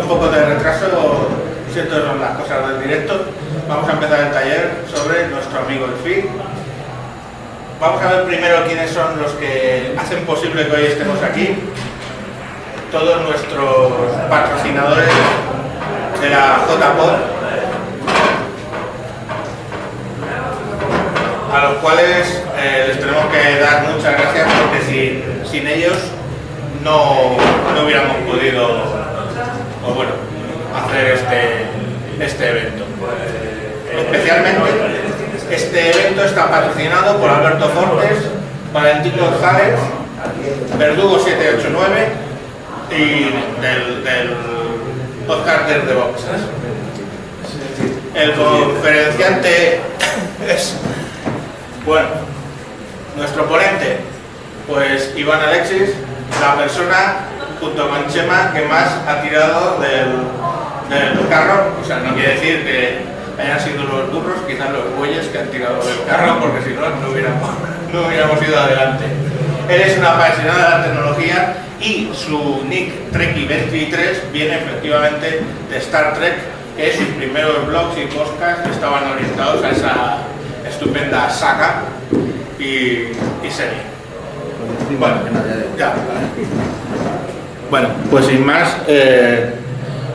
poco de retraso, siento las cosas del directo. Vamos a empezar el taller sobre nuestro amigo el feed. Vamos a ver primero quiénes son los que hacen posible que hoy estemos aquí. Todos nuestros patrocinadores de la JPod, a los cuales les tenemos que dar muchas gracias, porque sin ellos no hubiéramos podido hacer este evento. Especialmente este evento está patrocinado por Alberto Fortes, Valentín González, Verdugo 789 y del podcast de Boxes. El conferenciante es, nuestro ponente, pues Iván Alexis, la persona junto con Chema que más ha tirado del carro. O sea, no quiere decir que hayan sido los burros, quizás los bueyes que han tirado del carro, porque si no, no hubiéramos ido adelante. Él es un apasionado de la tecnología y su nick Treki23 viene efectivamente de Star Trek, que sus primeros blogs y podcasts estaban orientados a esa estupenda saga y serie. Bueno, pues sin más,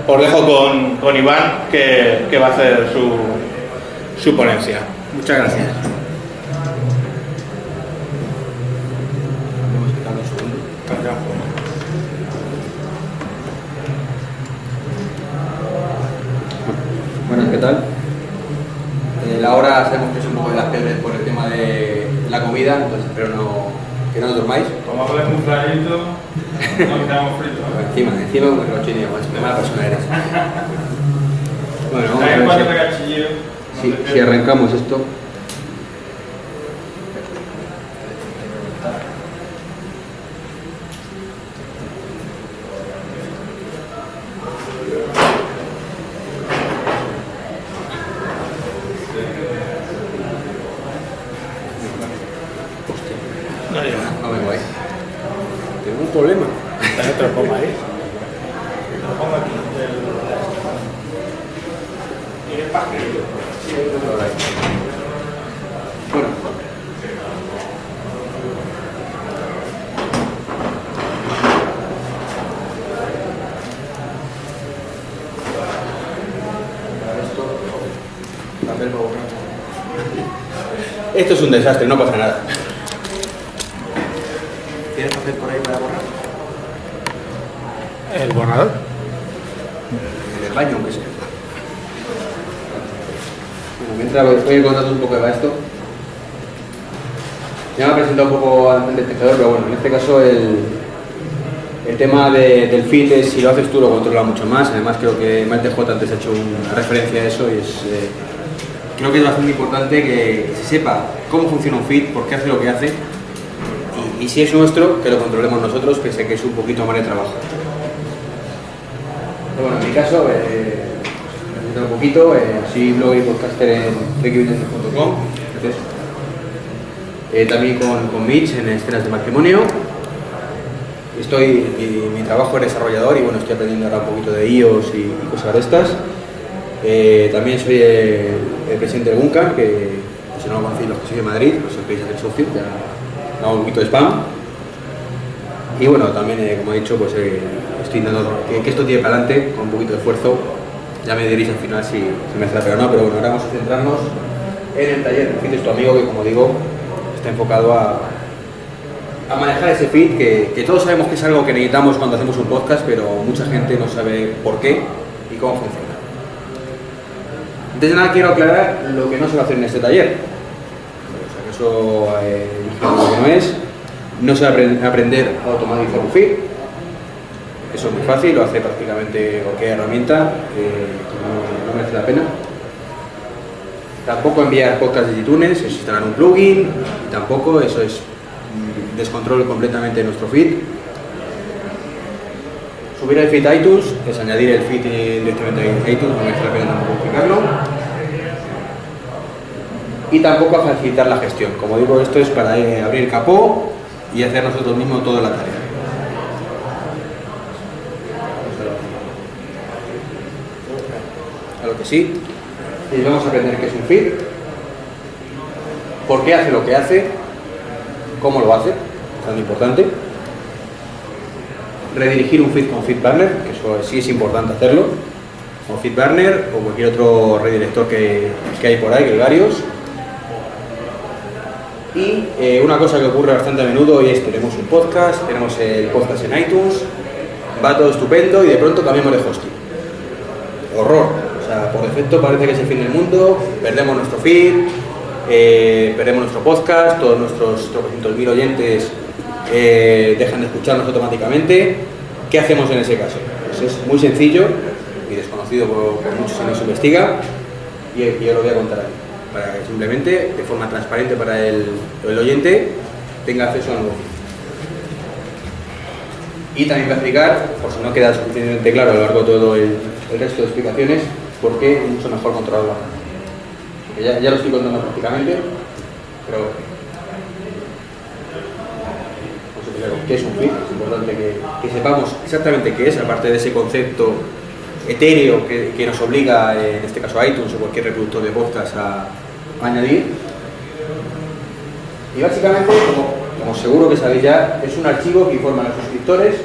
os dejo con Iván, que va a hacer su ponencia. Muchas gracias. Buenas, ¿qué tal? La hora sabemos que es un poco de las peores por el tema de la comida, entonces espero que no dormáis. Como hablas un flayito, nos quedamos fritos. Encima un microchinio, qué mala persona eres. Bueno, vamos a ver si arrancamos esto. No vengo ahí. Tengo un problema. Te lo pongo ahí. Te lo pongo aquí. Bueno. Esto es un desastre, no pasa nada. ¿Tienes papel por ahí para borrar? ¿El borrador? En el baño, aunque sea. Bueno, mientras voy a ir contando un poco de esto. Ya me ha presentado un poco al espectador, pero bueno, en este caso el tema del feed es, si lo haces tú lo controla mucho más. Además creo que MateJ antes ha hecho una referencia a eso y creo que es bastante importante que se sepa cómo funciona un feed, por qué hace lo que hace y si es nuestro, que lo controlemos nosotros, que sé que es un poquito más de trabajo. Pero bueno, en mi caso, un poquito, soy blogger y podcaster en trekibusiness.com, también con Mitch en escenas de matrimonio. Mi trabajo es desarrollador y bueno, estoy aprendiendo ahora un poquito de iOS y cosas de estas. También soy el presidente de Bunker, que si no lo conocéis, los que soy de Madrid, pues os podéis hacer socio, ya hago un poquito de spam. Y bueno, también, como he dicho, pues estoy intentando que esto tire para adelante con un poquito de esfuerzo. Ya me diréis al final si me hace la pena o no, pero bueno, ahora vamos a centrarnos en el taller. El feed es tu amigo, que como digo, está enfocado a manejar ese feed, que todos sabemos que es algo que necesitamos cuando hacemos un podcast, pero mucha gente no sabe por qué y cómo funciona. Antes de nada quiero aclarar lo que no se va a hacer en este taller. O sea, que eso lo que no es. No se va a aprender a automatizar un feed. Eso es muy fácil, lo hace prácticamente cualquier herramienta, no merece la pena. Tampoco enviar podcasts de iTunes, es instalar un plugin, y tampoco, eso es descontrol completamente de nuestro feed. Subir el feed a iTunes es añadir el feed directamente a iTunes, no merece la pena tampoco explicarlo. Y tampoco a facilitar la gestión. Como digo, esto es para abrir el capó y hacer nosotros mismos toda la tarea. Claro que sí. Y vamos a aprender qué es un feed, por qué hace lo que hace, cómo lo hace, tan importante. Redirigir un feed con FeedBurner, que eso sí es importante hacerlo, con FeedBurner o cualquier otro redirector que hay por ahí, que hay varios. Y una cosa que ocurre bastante a menudo es tenemos un podcast, tenemos el podcast en iTunes, va todo estupendo y de pronto cambiamos de hosting. Horror, o sea, por defecto parece que es el fin del mundo, perdemos nuestro feed, perdemos nuestro podcast, todos nuestros 300.000 oyentes dejan de escucharnos automáticamente. ¿Qué hacemos en ese caso? Pues es muy sencillo y desconocido por muchos si no se investiga, y yo lo voy a contar aquí, para que simplemente, de forma transparente para el oyente, tenga acceso al nuevo feed. Y también voy a explicar, por si no queda suficientemente claro a lo largo de todo el resto de explicaciones, por qué es mucho mejor controlarlo. Ya lo estoy contando prácticamente, pero vamos a explicar qué es un feed. Es importante que sepamos exactamente qué es, aparte de ese concepto etéreo que nos obliga, en este caso iTunes o cualquier reproductor de podcast, a añadir. Y básicamente, como seguro que sabéis ya, es un archivo que informa a los suscriptores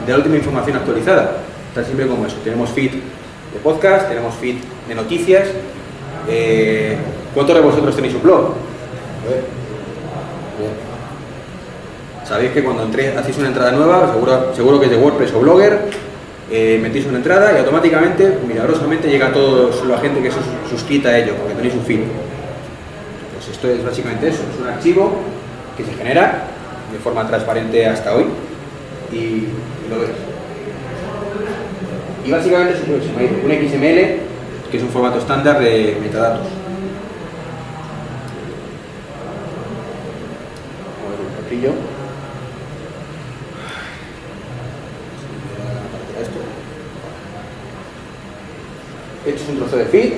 de la última información actualizada. Tan simple como eso. Tenemos feed de podcast, tenemos feed de noticias. ¿Cuántos de vosotros tenéis un blog? A ver. Sabéis que cuando hacéis una entrada nueva, seguro que es de WordPress o Blogger, metís una entrada y automáticamente, milagrosamente, llega a toda la gente que se suscrita a ello, porque tenéis un feed. Pues esto es básicamente eso, es un archivo que se genera de forma transparente hasta hoy y lo ves. Y básicamente es un XML, que es un formato estándar de metadatos. A ver, un poquillo. Esto es un trozo de feed,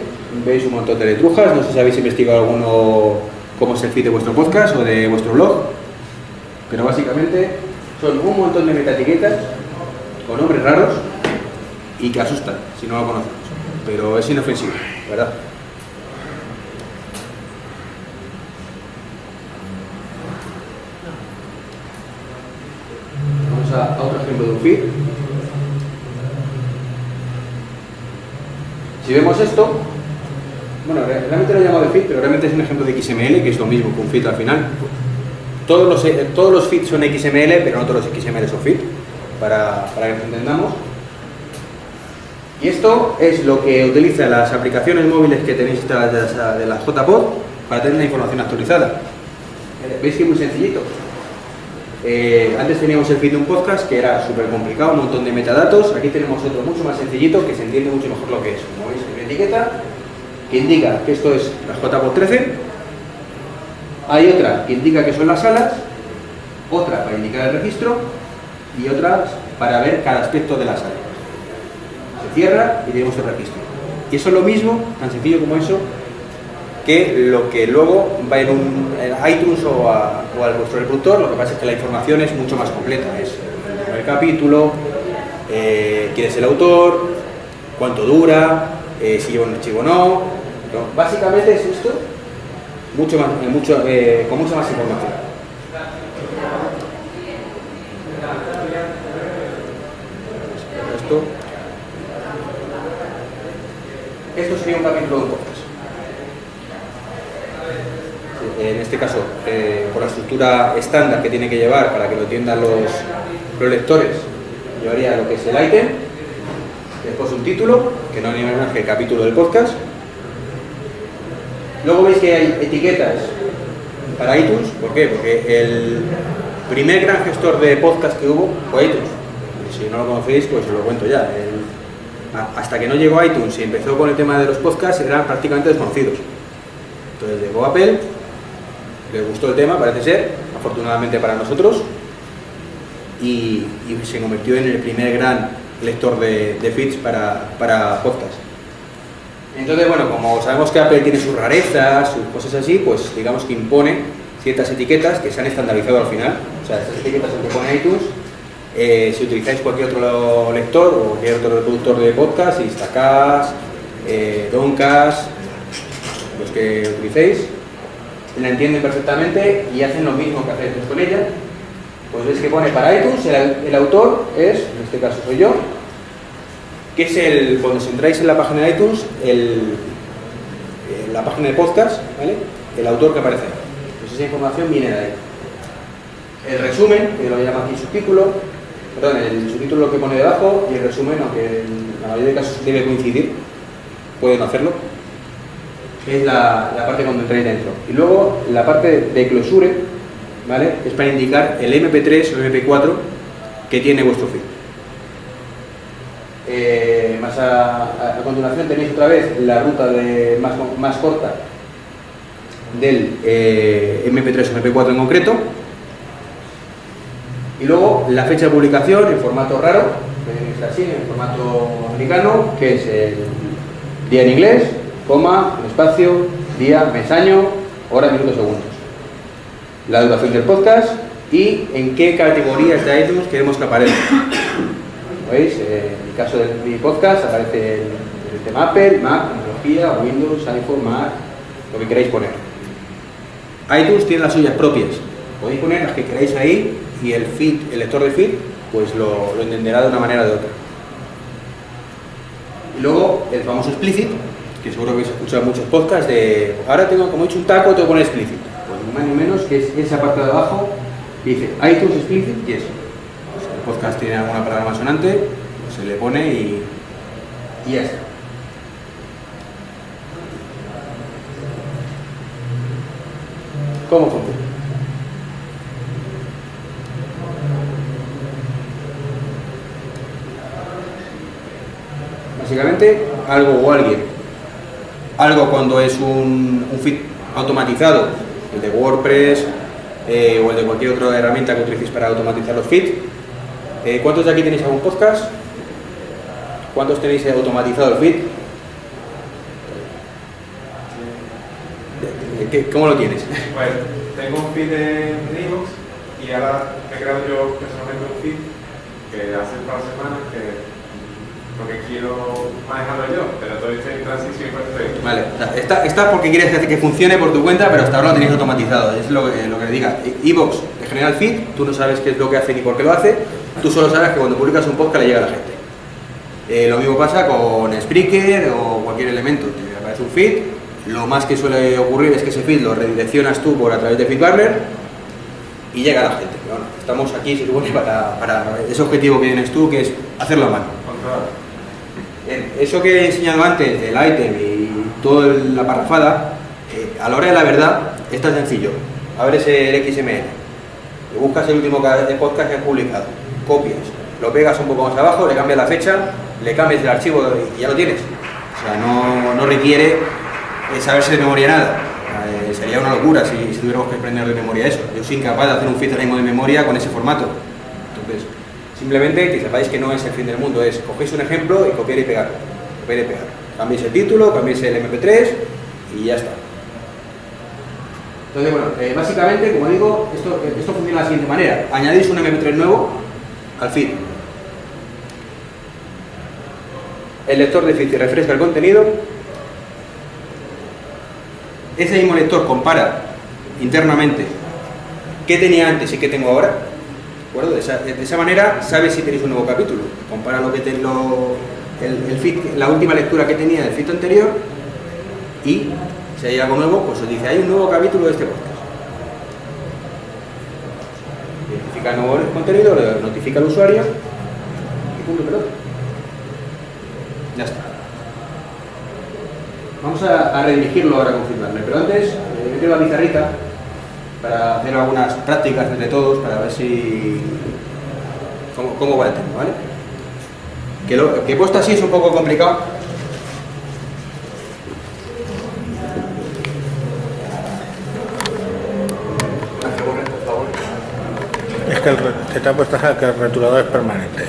veis un montón de letrujas, no sé si habéis investigado alguno cómo es el feed de vuestro podcast o de vuestro blog, pero básicamente son un montón de metaetiquetas con nombres raros y que asustan si no lo conocemos, pero es inofensivo, ¿verdad? Vamos a otro ejemplo de un feed. Si vemos esto, bueno, realmente lo he llamado de feed, pero realmente es un ejemplo de XML, que es lo mismo que un feed al final. Todos los feeds son XML, pero no todos los XML son feed, para que nos entendamos. Y esto es lo que utilizan las aplicaciones móviles que tenéis instaladas de la JPod para tener la información actualizada. ¿Veis que es muy sencillito? Antes teníamos el feed de un podcast que era súper complicado, un montón de metadatos. Aquí tenemos otro mucho más sencillito que se entiende mucho mejor lo que es. Como veis, una etiqueta que indica que esto es la JPod 13. Hay otra que indica que son las salas, otra para indicar el registro y otras para ver cada aspecto de la sala. Se cierra y tenemos el registro. Y eso es lo mismo, tan sencillo como eso, que lo que luego va en iTunes o al vuestro reproductor. Lo que pasa es que la información es mucho más completa. Es el capítulo, quién es el autor, cuánto dura, si lleva un archivo o no. Básicamente es esto, con mucha más información. Esto sería un capítulo de un podcast. En este caso, por la estructura estándar que tiene que llevar para que lo entiendan los lectores, llevaría lo que es el ítem, después un título, que no es ni más que el capítulo del podcast. Luego veis que hay etiquetas para iTunes. ¿Por qué? Porque el primer gran gestor de podcast que hubo fue iTunes. Si no lo conocéis, pues os lo cuento ya. Hasta que no llegó iTunes y empezó con el tema de los podcasts, eran prácticamente desconocidos. Entonces llegó Apple, les gustó el tema, parece ser, afortunadamente para nosotros, y se convirtió en el primer gran lector de feeds para podcast. Entonces, bueno, como sabemos que Apple tiene sus rarezas, sus cosas así, pues digamos que impone ciertas etiquetas que se han estandarizado al final. O sea, estas etiquetas que pone iTunes, si utilizáis cualquier otro lector o cualquier otro reproductor de podcast, Instacast, Doncast, los que utilicéis, la entienden perfectamente y hacen lo mismo que hacéis con ella. Pues veis que pone para iTunes, el autor es, en este caso soy yo, que es cuando os entráis en la página de iTunes, la página de podcast, ¿vale? El autor que aparece ahí. Pues esa información viene de ahí. El resumen, que lo llama aquí subtítulo, perdón, el subtítulo lo que pone debajo y el resumen, aunque en la mayoría de casos debe coincidir, pueden hacerlo, es la parte cuando entráis dentro. Y luego la parte de closure, ¿vale? Es para indicar el MP3 o MP4 que tiene vuestro feed. Más a continuación tenéis otra vez la ruta más corta del MP3 o MP4 en concreto. Y luego la fecha de publicación en formato raro, que es así, en formato americano, que es el día en inglés, coma, un espacio, día, mes, año, hora, minutos, segundos. La duración del podcast y en qué categorías de iTunes queremos que aparezca. ¿Veis? En el caso de mi podcast aparece el tema Apple, Mac, tecnología, Windows, iPhone, Mac, lo que queráis poner. iTunes tiene las suyas propias. Podéis poner las que queráis ahí y el lector de feed, pues lo entenderá de una manera o de otra. Y luego el famoso explicit, que seguro que habéis escuchado muchos podcasts de ahora como he hecho un taco, tengo que poner explicit. Pues ni más ni menos que es esa parte de abajo que dice iTunes explicit y eso. Pues si el podcast tiene alguna palabra más sonante, pues se le pone y ya está. ¿Cómo funciona? Básicamente, algo o alguien. Algo cuando es un feed automatizado, el de WordPress o el de cualquier otra herramienta que utilicéis para automatizar los feeds. ¿Cuántos de aquí tenéis algún podcast? ¿Cuántos tenéis automatizado el feed? ¿Cómo lo tienes? Pues tengo un feed en iVoox y ahora he creado yo personalmente un feed que hace un par de semanas porque quiero manejarlo yo, pero estoy en transición y pues estoy. Vale, está porque quieres que funcione por tu cuenta, pero hasta ahora lo tenéis automatizado, es lo que le diga. iVoox te genera el feed, tú no sabes qué es lo que hace ni por qué lo hace, tú solo sabes que cuando publicas un podcast le llega a la gente. Lo mismo pasa con Spreaker o cualquier elemento, te aparece un feed, lo más que suele ocurrir es que ese feed lo redireccionas tú a través de FeedBurner y llega a la gente. Pero bueno, estamos aquí, se supone, para ese objetivo que tienes tú, que es hacerlo a mano. Eso que he enseñado antes del item y toda la parrafada, a la hora de la verdad es tan sencillo. Abres el XML, buscas el último podcast que has publicado, copias, lo pegas un poco más abajo, le cambias la fecha, le cambias el archivo y ya lo tienes. O sea, no requiere saberse de memoria nada. Sería una locura si tuviéramos que aprender de memoria eso. Yo soy incapaz de hacer un feed ahora mismo de memoria con ese formato. Entonces, simplemente que sepáis que no es el fin del mundo, es cogéis un ejemplo y copiar y pegar. Copiar y pegar. Cambiéis el título, cambiéis el MP3 y ya está. Entonces, bueno, básicamente, como digo, esto funciona de la siguiente manera. Añadís un MP3 nuevo al feed. El lector de feed refresca el contenido. Ese mismo lector compara internamente qué tenía antes y qué tengo ahora. ¿De acuerdo? De esa manera sabes si tenéis un nuevo capítulo. Compara lo que el feed, la última lectura que tenía del feed anterior y si hay algo nuevo, pues os dice, hay un nuevo capítulo de este podcast. Identifica el nuevo contenido, le notifica al usuario y punto pelota. Ya está. Vamos a redirigirlo ahora con FeedBurner, pero antes meter la pizarrita para hacer algunas prácticas entre todos para ver si cómo va el tema, ¿vale? Que puesto así es un poco complicado. Es que te ha puesto que el rotulador es permanente.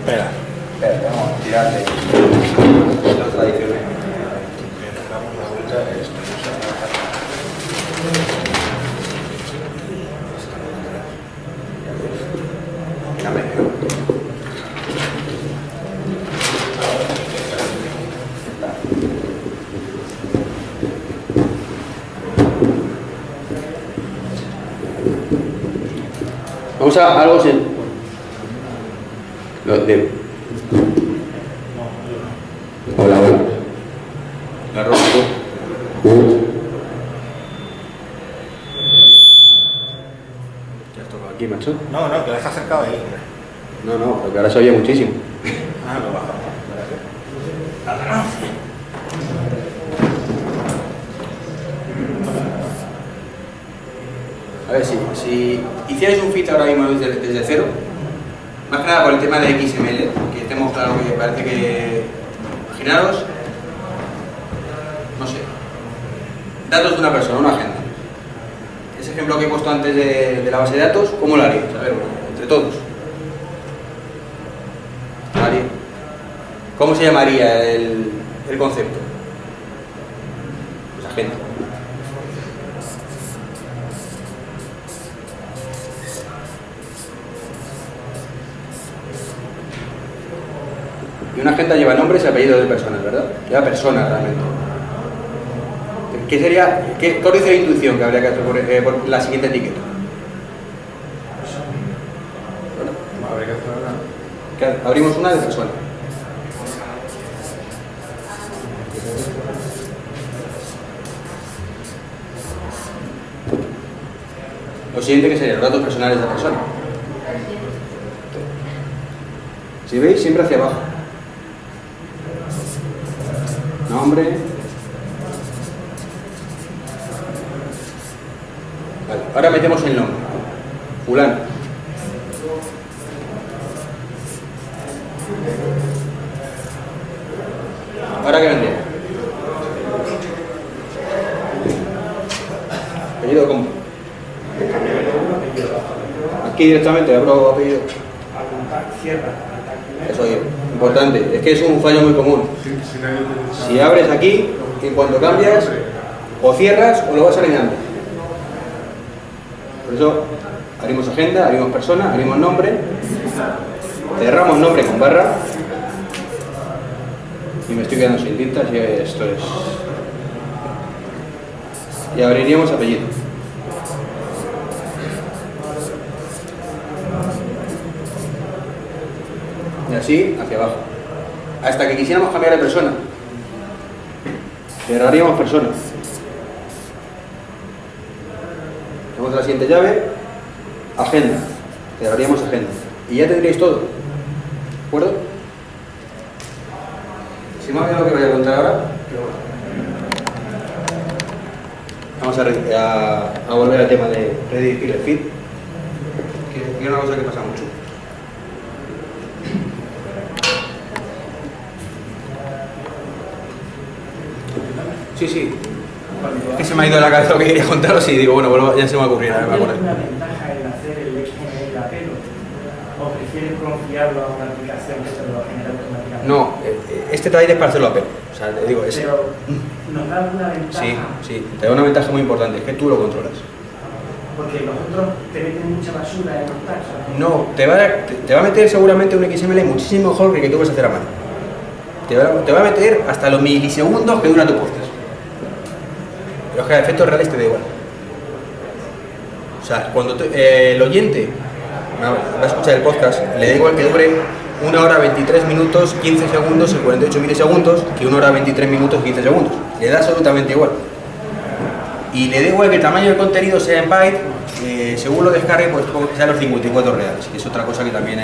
Espera. Vamos a tirar de las tradiciones. Damos la vuelta de esto. Vamos a algo sin... Hola, hola. La ropa, tú. ¿Qué has tocado aquí, macho? No, no, que lo has acercado ahí. No, porque ahora se oye muchísimo. Ah, lo bajo. A ver, si hicierais un feed ahora mismo desde cero, más que nada por el tema de XML, que estemos claros que parece que... Imaginaros, no sé, datos de una persona, una agenda. Ese ejemplo que he puesto antes de la base de datos, ¿cómo lo haríais? A ver, entre todos. ¿Nadie? ¿Cómo se llamaría el concepto? Pues agenda. Y una agenda lleva nombres y apellidos de personas, ¿verdad? Lleva personas realmente. ¿Qué sería, qué os dice la intuición que habría que hacer por la siguiente etiqueta? Habría que hacer una. Que abrimos una de persona. Lo siguiente que sería los datos personales de la persona. Si veis, siempre hacia abajo. Nombre. Vale, ahora metemos el nombre. Fulano. ¿Ahora qué vendría? Apellido cómo. Aquí directamente abro apellido. Eso es importante. Es que es un fallo muy común. Si abres aquí, en cuanto cambias, o cierras o lo vas alineando. Por eso abrimos agenda, abrimos persona, abrimos nombre, cerramos nombre con barra y me estoy quedando sin tintas y esto es. Y abriríamos apellido. Y así hacia abajo. Hasta que quisiéramos cambiar de persona. Cerraríamos persona. Hacemos la siguiente llave. Agenda. Cerraríamos agenda. Y ya tendríais todo. ¿De acuerdo? Si me ha olvidado lo que voy a contar ahora. Vamos a volver al tema de redirigir el feed. Que es una cosa que pasa mucho. Sí. Es que se me ha ido de la cabeza lo que quería contaros y digo, bueno, ya se me va a ocurrir. ¿Tienes una ventaja en hacer el XML a pelo? ¿O prefieres confiarlo a una aplicación que se lo genera automáticamente? No, este taller es para hacerlo a pelo. O sea, te digo, Pero nos da alguna ventaja. Sí, te da una ventaja muy importante, es que tú lo controlas. Porque los otros te meten mucha basura en los tags. No, te va a meter seguramente un XML muchísimo mejor que tú vas a hacer a mano. Te va a meter hasta los milisegundos que dura tu podcast. Pero es que a efectos reales te da igual. O sea, cuando el oyente va a escuchar el podcast, le da igual que dure 1 hora 23 minutos 15 segundos y 48 milisegundos que 1 hora 23 minutos 15 segundos. Le da absolutamente igual. Y le da igual que el tamaño del contenido sea en byte, según lo descargue, pues que sea los 54 reales, que es otra cosa que también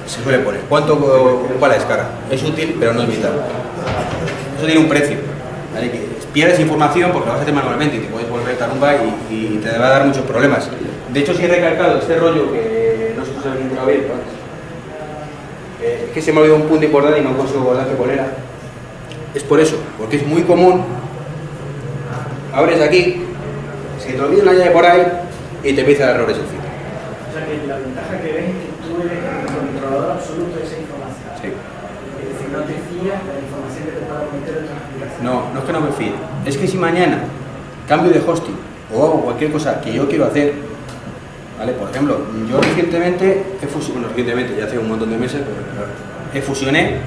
se suele poner. ¿Cuánto ocupa la descarga? Es útil, pero no es vital. Eso tiene un precio. ¿Vale? Que pierdes información porque lo vas a hacer manualmente y te puedes volver a un byte y te va a dar muchos problemas. De hecho, si he recalcado este rollo que no sé si os habéis entrado bien, es que se me ha olvidado un punto importante y no consigo guardar qué era. Es por eso, porque es muy común. Abres aquí, se te olvida una llave por ahí y te empieza a dar errores el feed. O sea que la ventaja que ves es que tú eres el controlador absoluto de esa información. Sí. Es decir, no te fías de la información que te puedan meter en otras aplicaciones. No es que no me fíe. Es que si mañana cambio de hosting o hago cualquier cosa que yo quiero hacer, ¿vale? Por ejemplo, yo recientemente, ya hace un montón de meses, pero fusioné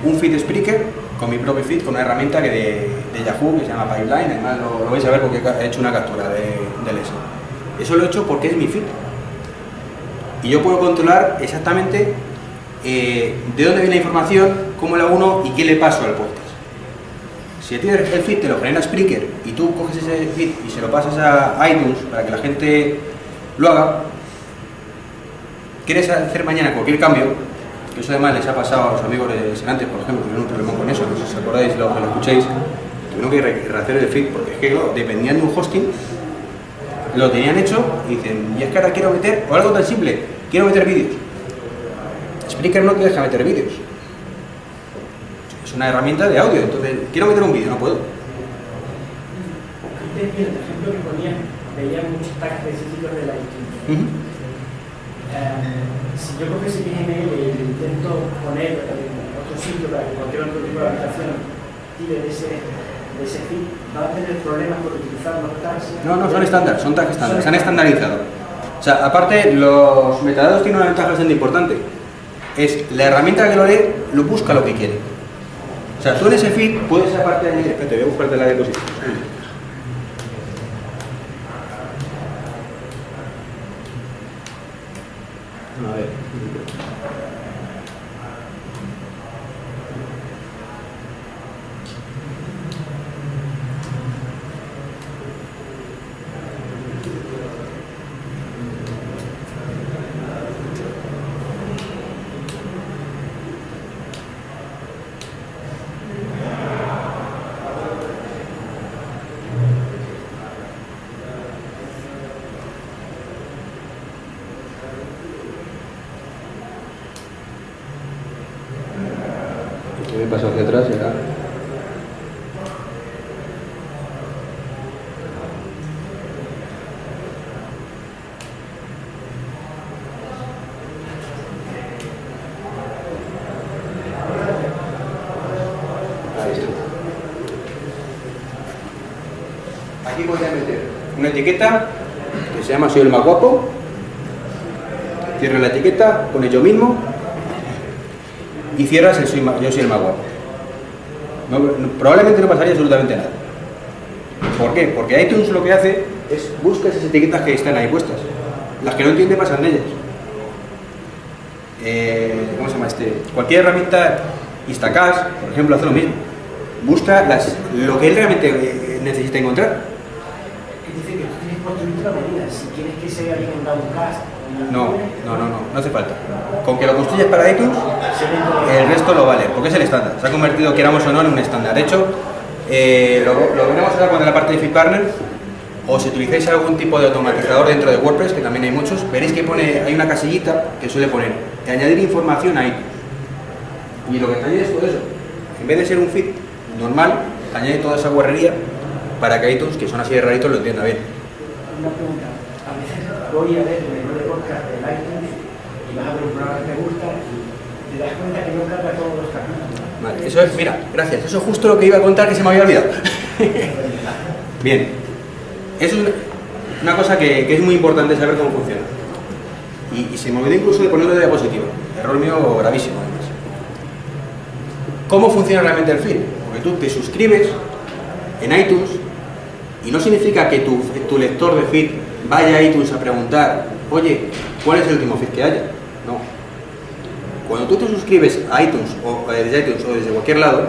un feed Spreaker con mi propio feed, con una herramienta de Yahoo que se llama Pipeline. Además lo vais a ver porque he hecho una captura del eso. Eso lo he hecho porque es mi feed. y yo puedo controlar exactamente de dónde viene la información, cómo la uno y qué le paso al podcast. Si el feed te lo genera Spreaker y tú coges ese feed y se lo pasas a iTunes para que la gente lo haga, quieres hacer mañana cualquier cambio, que eso además les ha pasado a los amigos de Senantes, por ejemplo, tuvieron un problema con eso, no sé si os acordáis, lo escuchéis, tuvieron que rehacer el feed porque es que dependían de un hosting, lo tenían hecho y dicen, y es que ahora quiero meter, o algo tan simple, quiero meter vídeos. Spreaker no te deja meter vídeos. Es una herramienta de audio, entonces quiero meter un vídeo, no puedo. Antes, el ejemplo que ponía, veía muchos tags específicos de la iTunes. Si yo cojo ese XML y lo intento poner en otro sitio para que cualquier otro tipo de aplicación tire de ese feed, ¿va a tener problemas por utilizar los tags? No, son estándar, son tags estándar, se han estandarizado. O sea, aparte, los metadatos tienen una ventaja bastante importante. Es la herramienta que lo lee, lo busca lo que quiere. O sea, tú en ese feed puedes aparte añadir... Espérate, voy a buscarte la diapositiva. A ver. Me paso hacia atrás y acá. Ahí está. Aquí voy a meter una etiqueta que se llama Soy el más guapo. Cierro la etiqueta, pone yo mismo. Y cierras el yo soy el más guapo. Probablemente no pasaría absolutamente nada. ¿Por qué? Porque iTunes lo que hace es busca esas etiquetas que están ahí puestas. Las que no entiende pasan de ellas. ¿Cómo se llama este? Cualquier herramienta, Instacast, por ejemplo, hace lo mismo. Busca lo que él realmente necesita encontrar. Dice que tú tienes que construir una medida. Si quieres que sea alguien en Downcast. No hace falta. Con que lo construyes para iTunes, el resto lo vale, porque es el estándar. Se ha convertido, queramos o no, en un estándar. De hecho, lo veremos ahora cuando en la parte de FeedBurner, o si utilizáis algún tipo de automatizador dentro de WordPress, que también hay muchos, veréis que hay una casillita que suele poner añadir información a iTunes. Y lo que te añade es todo eso. En vez de ser un feed normal, te añade toda esa guarrería para que iTunes, que son así de raritos, lo entienda bien. Una pregunta. A veces voy a ver el menú de podcast de iTunes y vas a ver un programa que te gusta y te das cuenta que no carga todos los capítulos. Vale, eso es, mira, gracias. Eso es justo lo que iba a contar que se me había olvidado. Bien. Eso es una cosa que es muy importante saber cómo funciona. Y se me olvidó incluso de ponerlo de diapositiva. Error mío gravísimo, además. ¿Cómo funciona realmente el feed? Porque tú te suscribes en iTunes y no significa que tu lector de feed vaya a iTunes a preguntar, oye, ¿cuál es el último feed que haya? No. Cuando tú te suscribes a iTunes o desde iTunes o desde cualquier lado,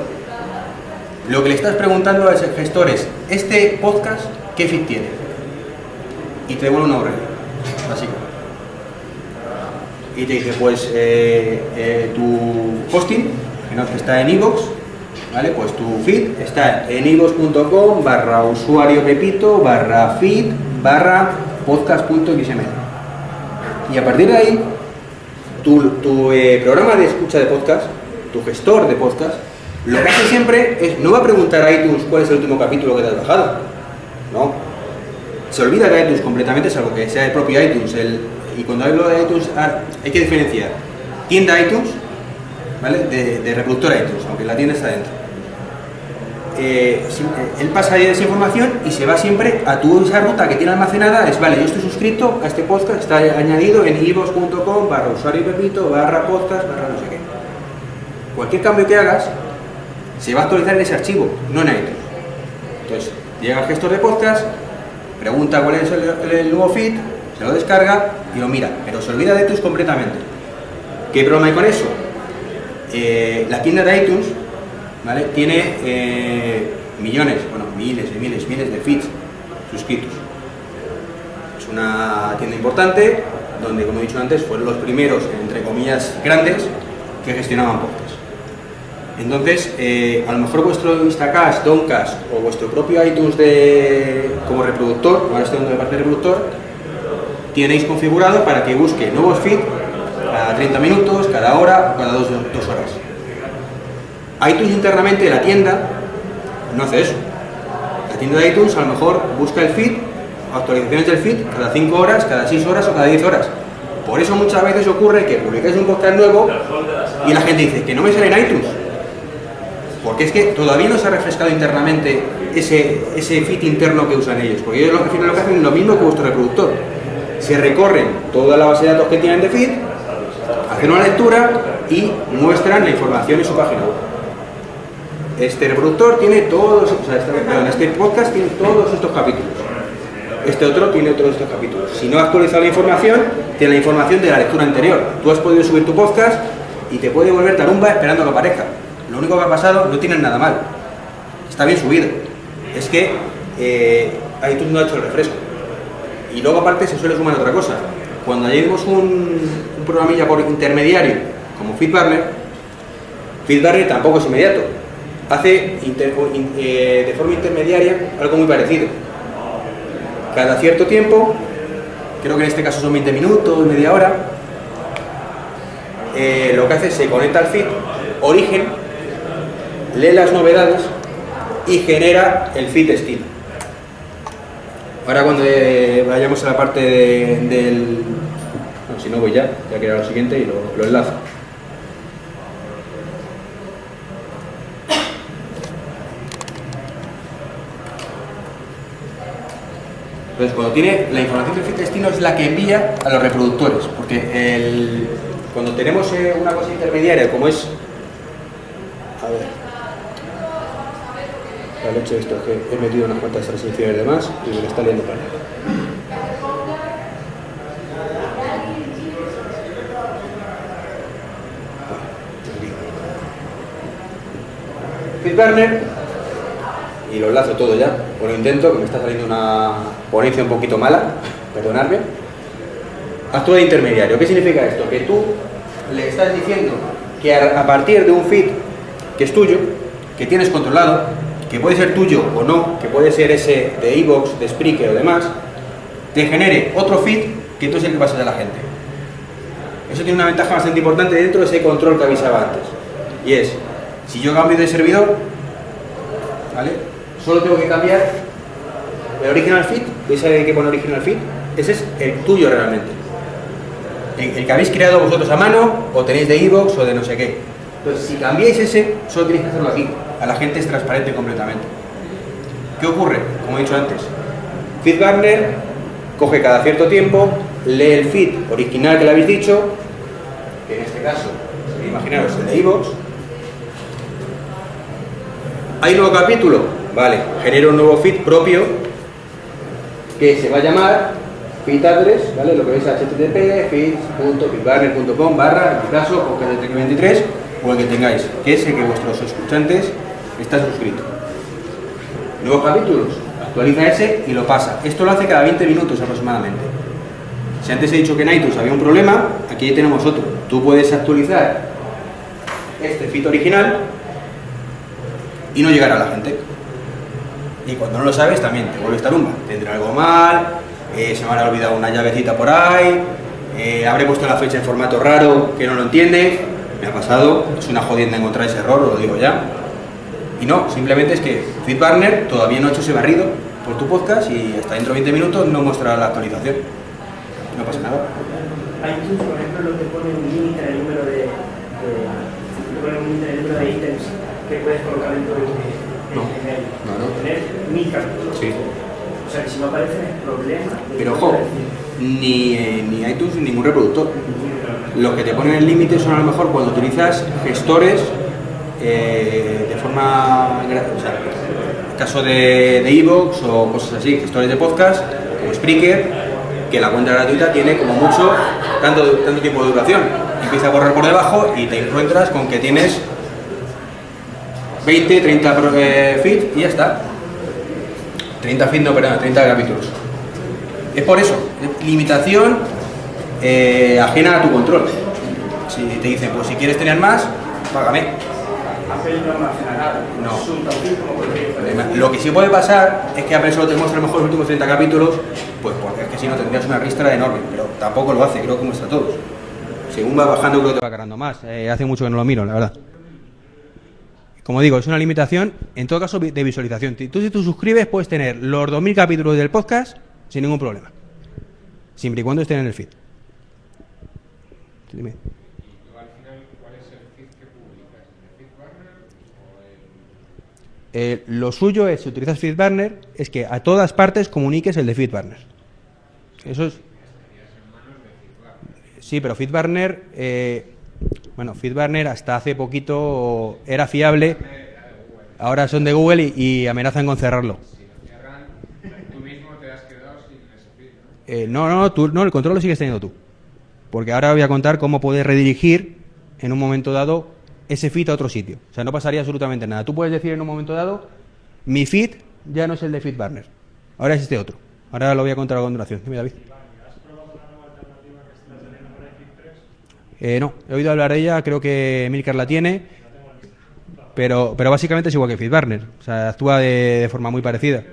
lo que le estás preguntando a ese gestor es, ¿este podcast qué feed tiene? Y te devuelve una URL, básico. Y te dice, pues tu hosting, que está en iVoox, ¿vale? Pues tu feed está en iVoox.com/usuario pepito/feed/podcast.xml. Y a partir de ahí, tu programa de escucha de podcast, tu gestor de podcast, lo que hace siempre es, no va a preguntar a iTunes cuál es el último capítulo que te has bajado. No. Se olvida de iTunes completamente, salvo que sea el propio iTunes. Y cuando hablo de iTunes, hay que diferenciar tienda iTunes, ¿vale? de reproductor iTunes, aunque la tienda está dentro. Él pasa ahí esa información y se va siempre a esa ruta que tiene almacenada. Es, vale, yo estoy suscrito a este podcast, está añadido en iVoox.com/usuario pepito/podcast/ no sé qué. Cualquier cambio que hagas se va a actualizar en ese archivo, no en iTunes. Entonces, llega al gestor de podcast, pregunta cuál es el nuevo feed, se lo descarga y lo mira, pero se olvida de iTunes completamente. ¿Qué problema hay con eso? La tienda de iTunes, ¿vale?, tiene millones, bueno, miles de feeds suscritos. Es una tienda importante donde, como he dicho antes, fueron los primeros, entre comillas, grandes que gestionaban podcasts. Entonces, a lo mejor vuestro Instacast, Downcast o vuestro propio iTunes como reproductor, ahora estoy dando de parte de reproductor, tenéis configurado para que busque nuevos feeds cada 30 minutos, cada hora o cada dos horas. iTunes internamente, la tienda, no hace eso. La tienda de iTunes a lo mejor busca el feed, actualizaciones del feed, cada 5 horas, cada 6 horas o cada 10 horas. Por eso muchas veces ocurre que publicáis un podcast nuevo y la gente dice que no me sale en iTunes. Porque es que todavía no se ha refrescado internamente ese feed interno que usan ellos. Porque ellos al final lo que hacen es lo mismo que vuestro reproductor. Se recorren toda la base de datos que tienen de feed, hacen una lectura y muestran la información en su página web. Este reproductor tiene todos, este podcast tiene todos estos capítulos. Este otro tiene todos estos capítulos. Si no ha actualizado la información, tiene la información de la lectura anterior. Tú has podido subir tu podcast y te puede volver tarumba esperando que aparezca. Lo único que ha pasado, no tienes nada mal. Está bien subido. Es que iTunes no ha hecho el refresco. Y luego aparte se suele sumar otra cosa. Cuando añadimos un programilla por intermediario, como FeedBurner tampoco es inmediato. Hace de forma intermediaria algo muy parecido. Cada cierto tiempo, creo que en este caso son 20 minutos, media hora, lo que hace es se conecta al feed origen, lee las novedades y genera el feed estilo. Ahora cuando vayamos a la parte del... No, si no voy ya que era lo siguiente y lo enlazo. Entonces, cuando tiene la información del feed destino es la que envía a los reproductores, porque cuando tenemos una cosa intermediaria como es... A ver... La leche de esto, es que he metido unas cuantas restricciones de más y me lo está liando para nada. FeedBurner, y lo enlazo todo ya, por lo intento, que me está saliendo una ponencia un poquito mala, perdonadme. Actúa de intermediario. ¿Qué significa esto? Que tú le estás diciendo que a partir de un feed que es tuyo, que tienes controlado, que puede ser tuyo o no, que puede ser ese de iVoox, de Spreaker o demás, te genere otro feed que tú es el que pasas a la gente. Eso tiene una ventaja bastante importante dentro de ese control que avisaba antes. Y es, si yo cambio de servidor, ¿vale?, solo tengo que cambiar el original feed. ¿Veis ahí que pone original feed? Ese es el tuyo realmente. El que habéis creado vosotros a mano, o tenéis de iVoox o de no sé qué. Entonces, si cambiáis ese, solo tenéis que hacerlo aquí. A la gente es transparente completamente. ¿Qué ocurre? Como he dicho antes, FeedBurner coge cada cierto tiempo, lee el feed original que le habéis dicho, que en este caso, imaginaros el de iVoox. ¿Hay un nuevo capítulo? Vale, genera un nuevo feed propio que se va a llamar feed address, ¿vale? Lo que veis, http feeds.feedburner.com / en mi caso, podcast de 23 o el que tengáis, que es el que vuestros escuchantes están suscritos. Nuevos capítulos, actualiza ese y lo pasa. Esto lo hace cada 20 minutos aproximadamente. Si antes he dicho que en iTunes había un problema, aquí ya tenemos otro. Tú puedes actualizar este feed original y no llegar a la gente. Y cuando no lo sabes también te vuelves tarumba. Tendré algo mal, se me habrá olvidado una llavecita por ahí, habré puesto la fecha en formato raro que no lo entiende. Me ha pasado, es una jodienda encontrar ese error, lo digo ya. Y no, simplemente es que FeedBurner todavía no ha hecho ese barrido por tu podcast y hasta dentro de 20 minutos no muestra la actualización. No pasa nada. iTunes, por ejemplo, no te pone un límite en el número de ítems que puedes colocar dentro de tu email. No. Tener 1000 capítulos. Sí. O sea, que si no aparece es problema. Pero ojo, ni iTunes ni ningún reproductor. Los que te ponen el límite son a lo mejor cuando utilizas gestores de forma, o sea, en caso de iVoox o cosas así, gestores de podcast como Spreaker, que la cuenta gratuita tiene como mucho tanto tiempo de duración. Empieza a correr por debajo y te encuentras con que tienes 20, 30 feeds y ya está. 30 feeds, no, perdón, 30 capítulos. Es por eso, limitación ajena a tu control. Si te dicen, pues si quieres tener más, págame. Apple no almacena nada. No. Es un perfil como cualquier. Lo que sí puede pasar es que Apple solo te muestra a lo mejor los últimos 30 capítulos, pues porque es que si no tendrías una ristra enorme, pero tampoco lo hace, creo que muestra todos. Según va bajando, creo que te va cargando más. Hace mucho que no lo miro, la verdad. Como digo, es una limitación, en todo caso, de visualización. Tú, si tú suscribes, puedes tener los 2000 capítulos del podcast sin ningún problema. Siempre y cuando estén en el feed. Dime. Lo suyo es, si utilizas FeedBurner, es que a todas partes comuniques el de FeedBurner. Eso es... Sí, pero FeedBurner, FeedBurner hasta hace poquito era fiable, ahora son de Google y amenazan con cerrarlo. Tú mismo te has quedado sin ese feed, ¿no? No, el control lo sigues teniendo tú. Porque ahora voy a contar cómo puedes redirigir en un momento dado ese feed a otro sitio. O sea, no pasaría absolutamente nada. Tú puedes decir en un momento dado, mi feed ya no es el de FeedBurner, ahora es este otro. Ahora lo voy a contar a continuación. Dime, David. ¿Has probado una nueva alternativa que está teniendo para Feed 3? No, he oído hablar de ella, creo que Milcar la tiene, pero básicamente es igual que FeedBurner. O sea, actúa de forma muy parecida.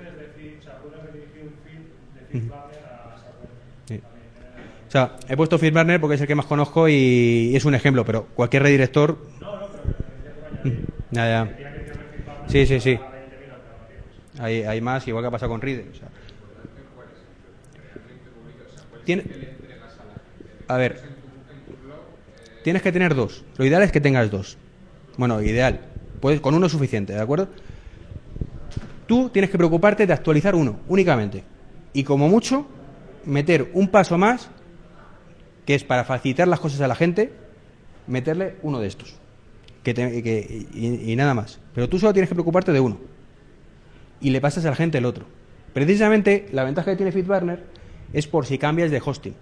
Sí. O sea, he puesto FeedBurner porque es el que más conozco y es un ejemplo, pero cualquier redirector... Ya. Sí. Hay más, igual que ha pasado con Reader. O sea. A ver, tienes que tener dos. Lo ideal es que tengas dos. Bueno, ideal. Con uno es suficiente, ¿de acuerdo? Tú tienes que preocuparte de actualizar uno, únicamente. Y como mucho, meter un paso más, que es para facilitar las cosas a la gente, meterle uno de estos. Y nada más. Pero tú solo tienes que preocuparte de uno. Y le pasas a la gente el otro. Precisamente, la ventaja que tiene FeedBurner es por si cambias de hosting.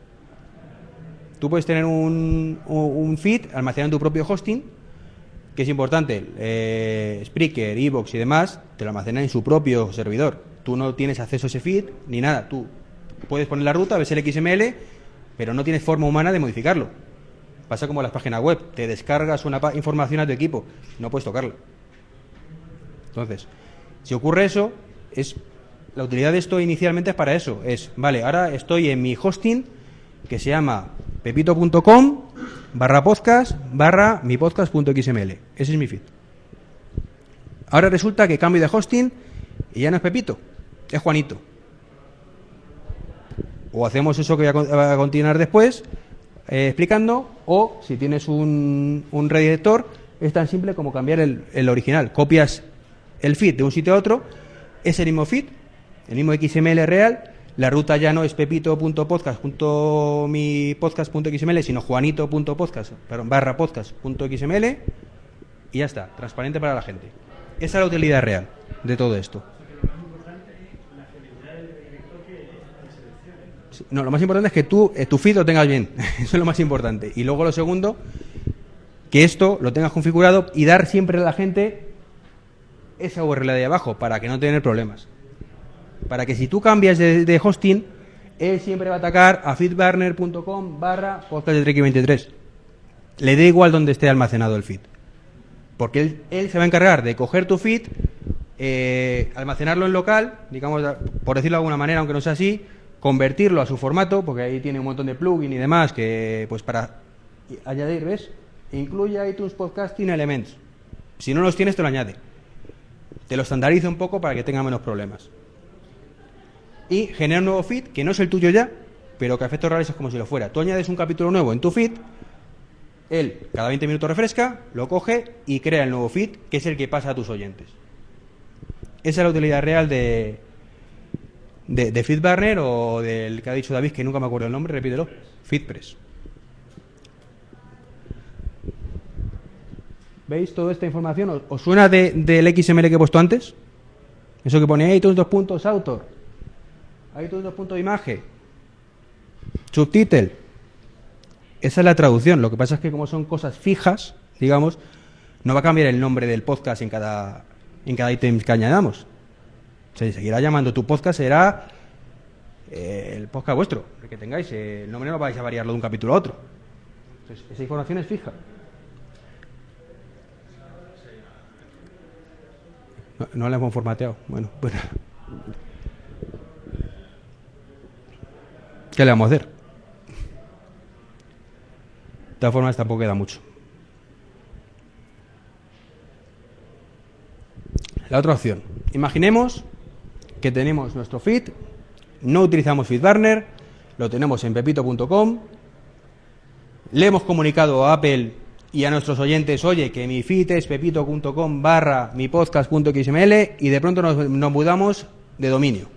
Tú puedes tener un feed almacenado en tu propio hosting, que es importante. Spreaker, iVoox y demás, te lo almacenan en su propio servidor. Tú no tienes acceso a ese feed ni nada. Tú puedes poner la ruta, ves el XML, pero no tienes forma humana de modificarlo. Pasa como las páginas web, te descargas una información a tu equipo, no puedes tocarla. Entonces, si ocurre eso, la utilidad de esto inicialmente es para eso. Vale, ahora estoy en mi hosting que se llama pepito.com/podcast/mipodcast.xml. Ese es mi feed. Ahora resulta que cambio de hosting y ya no es Pepito, es Juanito. O hacemos eso que voy a continuar después explicando, o si tienes un redirector, es tan simple como cambiar el original. Copias el feed de un sitio a otro, es el mismo feed, el mismo XML real, la ruta ya no es pepito.podcast.mipodcast.xml, sino juanito.podcast.xml y ya está, transparente para la gente. Esa es la utilidad real de todo esto. No, lo más importante es que tú, tu feed lo tengas bien. Eso es lo más importante. Y luego lo segundo, que esto lo tengas configurado y dar siempre a la gente esa URL de abajo para que no tengan problemas. Para que si tú cambias de hosting, él siempre va a atacar a feedburner.com/podcast23. Le da igual donde esté almacenado el feed. Porque él se va a encargar de coger tu feed, almacenarlo en local, digamos, por decirlo de alguna manera, aunque no sea así, convertirlo a su formato, porque ahí tiene un montón de plugins y demás que, pues para añadir, ¿ves? Incluye iTunes Podcasting Elements. Si no los tienes, te lo añade. Te lo estandariza un poco para que tenga menos problemas. Y genera un nuevo feed, que no es el tuyo ya, pero que a efectos reales es como si lo fuera. Tú añades un capítulo nuevo en tu feed, él cada 20 minutos refresca, lo coge y crea el nuevo feed, que es el que pasa a tus oyentes. Esa es la utilidad real de FeedBurner o del que ha dicho David, que nunca me acuerdo el nombre, repítelo. FeedPress. ¿Veis toda esta información? ¿Os suena del XML que he puesto antes? Eso que pone iTunes 2.author, iTunes 2.image. subtitle. Esa es la traducción. Lo que pasa es que como son cosas fijas, digamos, no va a cambiar el nombre del podcast en cada ítem que añadamos. Se seguirá llamando tu podcast, será el podcast vuestro, el que tengáis. El nombre no vais a variarlo de un capítulo a otro. Entonces, esa información es fija. No la hemos formateado. Bueno. ¿Qué le vamos a hacer? De todas formas, tampoco queda mucho. La otra opción. Imaginemos que tenemos nuestro feed, no utilizamos FeedBurner, lo tenemos en pepito.com, le hemos comunicado a Apple y a nuestros oyentes, oye, que mi feed es pepito.com/mipodcast.xml y de pronto nos mudamos de dominio.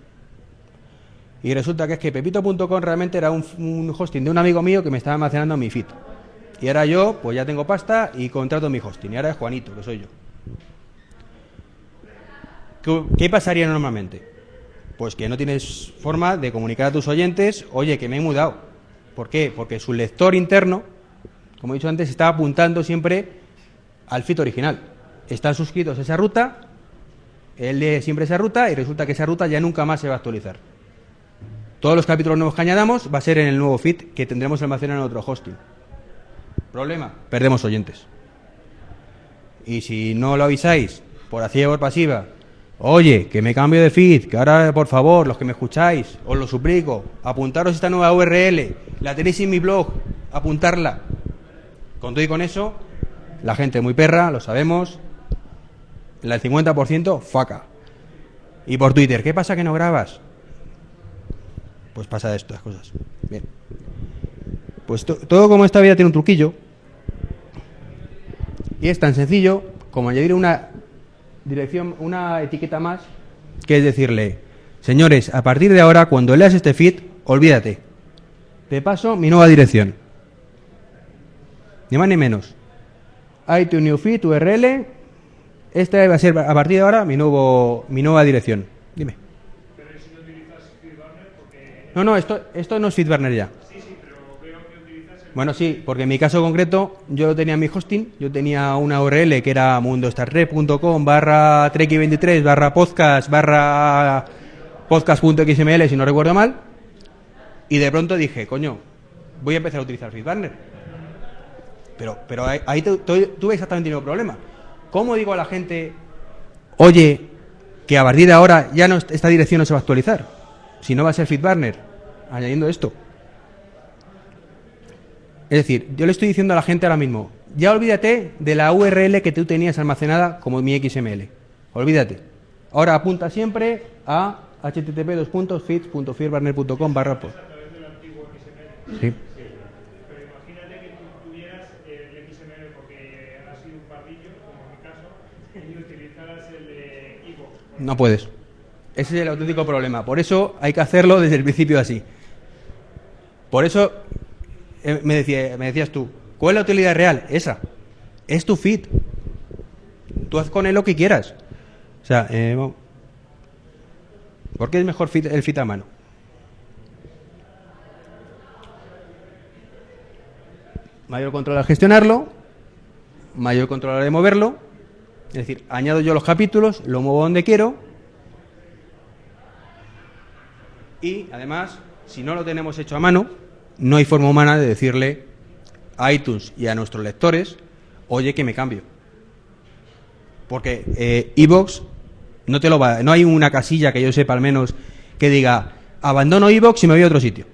Y resulta que es que pepito.com realmente era un hosting de un amigo mío que me estaba almacenando mi feed. Y ahora yo, pues ya tengo pasta y contrato mi hosting. Y ahora es Juanito, que soy yo. ¿Qué pasaría normalmente? Pues que no tienes forma de comunicar a tus oyentes, oye, que me he mudado. ¿Por qué? Porque su lector interno, como he dicho antes, está apuntando siempre al feed original. Están suscritos a esa ruta, él lee siempre esa ruta y resulta que esa ruta ya nunca más se va a actualizar. Todos los capítulos nuevos que añadamos va a ser en el nuevo feed que tendremos almacenado en otro hosting. Problema, perdemos oyentes. Y si no lo avisáis, por activa o por pasiva, oye, que me cambio de feed, que ahora, por favor, los que me escucháis, os lo suplico, apuntaros esta nueva URL, la tenéis en mi blog, apuntarla. Con todo y con eso, la gente es muy perra, lo sabemos, el 50% faca. Y por Twitter, ¿qué pasa que no grabas? Pues pasa estas cosas. Bien. Pues todo como esta vida tiene un truquillo, y es tan sencillo como añadir una dirección, una etiqueta más, que es decirle, señores, a partir de ahora, cuando leas este feed, olvídate, te paso mi nueva dirección, ni más ni menos, iTunes New Feed URL, esta va a ser a partir de ahora mi nueva dirección. Dime. Pero si no utilizas FeedBurner, porque... No, esto no es FeedBurner ya. Sí, pero veo que utilizas el... Bueno, sí, porque en mi caso concreto yo lo tenía en mi hosting, yo tenía una URL que era mundostartrek.com/trek23/podcast/podcast.xml, si no recuerdo mal, y de pronto dije, coño, voy a empezar a utilizar FeedBurner. Pero ahí tuve exactamente el mismo problema. ¿Cómo digo a la gente, oye, que a partir de ahora ya no, esta dirección no se va a actualizar? Si no va a ser FeedBurner, añadiendo esto. Es decir, yo le estoy diciendo a la gente ahora mismo, ya olvídate de la URL que tú tenías almacenada como mi XML. Olvídate. Ahora apunta siempre a http://feeds.feedburner.com/post. Sí. Pero imagínate que tú tuvieras el XML porque ha sido un pardillo, como en mi caso, y utilizaras el de iVoox. No puedes. Ese es el auténtico problema. Por eso hay que hacerlo desde el principio así. Por eso me decías tú, ¿cuál es la utilidad real? Esa. Es tu feed. Tú haz con él lo que quieras. O sea, ¿por qué es mejor el feed a mano? Mayor control al gestionarlo, mayor control a la hora de moverlo. Es decir, añado yo los capítulos, lo muevo donde quiero. Y además, si no lo tenemos hecho a mano, no hay forma humana de decirle a iTunes y a nuestros lectores, oye, que me cambio. Porque iVoox no te lo va, no hay una casilla que yo sepa al menos que diga abandono iVoox y me voy a otro sitio.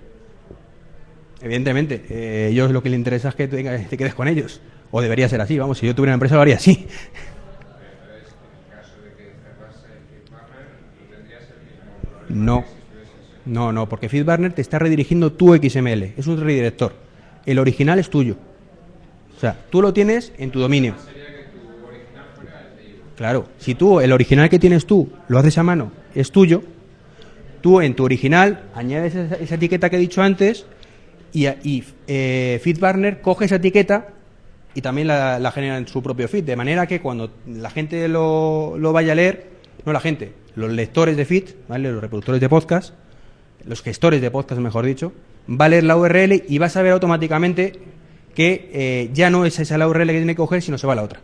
Evidentemente, ellos lo que les interesa es que te quedes con ellos. O debería ser así, vamos, si yo tuviera una empresa lo haría así. No, porque FeedBurner te está redirigiendo tu XML, es un redirector. El original es tuyo. O sea, tú lo tienes en tu dominio. Claro, si tú, el original que tienes tú, lo haces a mano, es tuyo, tú en tu original añades esa etiqueta que he dicho antes y FeedBurner coge esa etiqueta y también la genera en su propio feed, de manera que cuando la gente lo vaya a leer, no la gente, los lectores de feed, ¿vale? Los reproductores de podcast, los gestores de podcast, mejor dicho, va a leer la URL y va a saber automáticamente que ya no es esa la URL que tiene que coger, sino se va a la otra.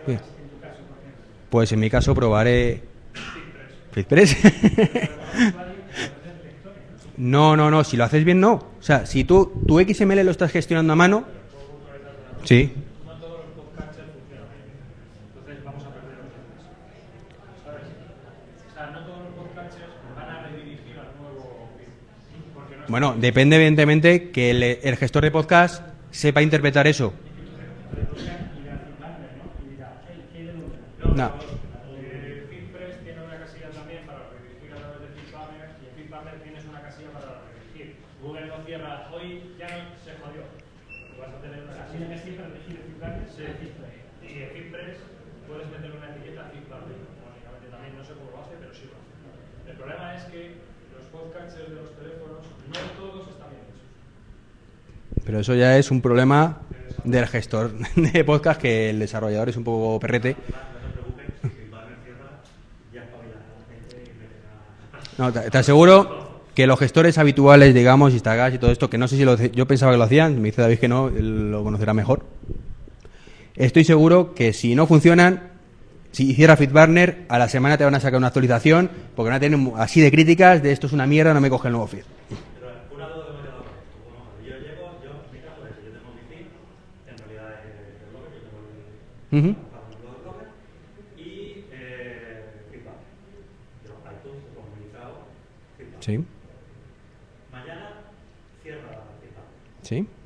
Bien. Pues en mi caso probaré FeedPress. No, si lo haces bien no. O sea, si tu XML lo estás gestionando a mano, sí. Bueno, depende evidentemente que el gestor de podcast sepa interpretar eso. No. FeedPress tiene una casilla también para redirigir a través de FeedBurner y en FeedBurner tienes una casilla para redirigir. Google no cierra, hoy ya no se jodió. Vas a tener una casilla que siempre redirigir en FeedBurner, sí. Y en FeedPress puedes meter una etiqueta FeedBurner. Lógicamente también no sé cómo lo hace, pero sí lo hace. El problema es que los podcatchers de los teléfonos no todos están bien hechos. Pero eso ya es un problema del gestor de podcast, que el desarrollador es un poco perrete. No, te aseguro que los gestores habituales, digamos, Instagram y todo esto, que no sé si yo pensaba que lo hacían, me dice David que no, él lo conocerá mejor. Estoy seguro que si no funcionan, si hiciera FeedBurner, a la semana te van a sacar una actualización, porque van a tener así de críticas de esto es una mierda, no me coge el nuevo feed. Pero una duda que me ha quedado. Yo en mi caso es que yo tengo mi feed, en realidad es el blogger, yo tengo el blog de blogger, y FeedBurner. Yo iTunes he comunicado FeedBurner. Sí. Mañana cierra FeedBurner. Sí. iTunes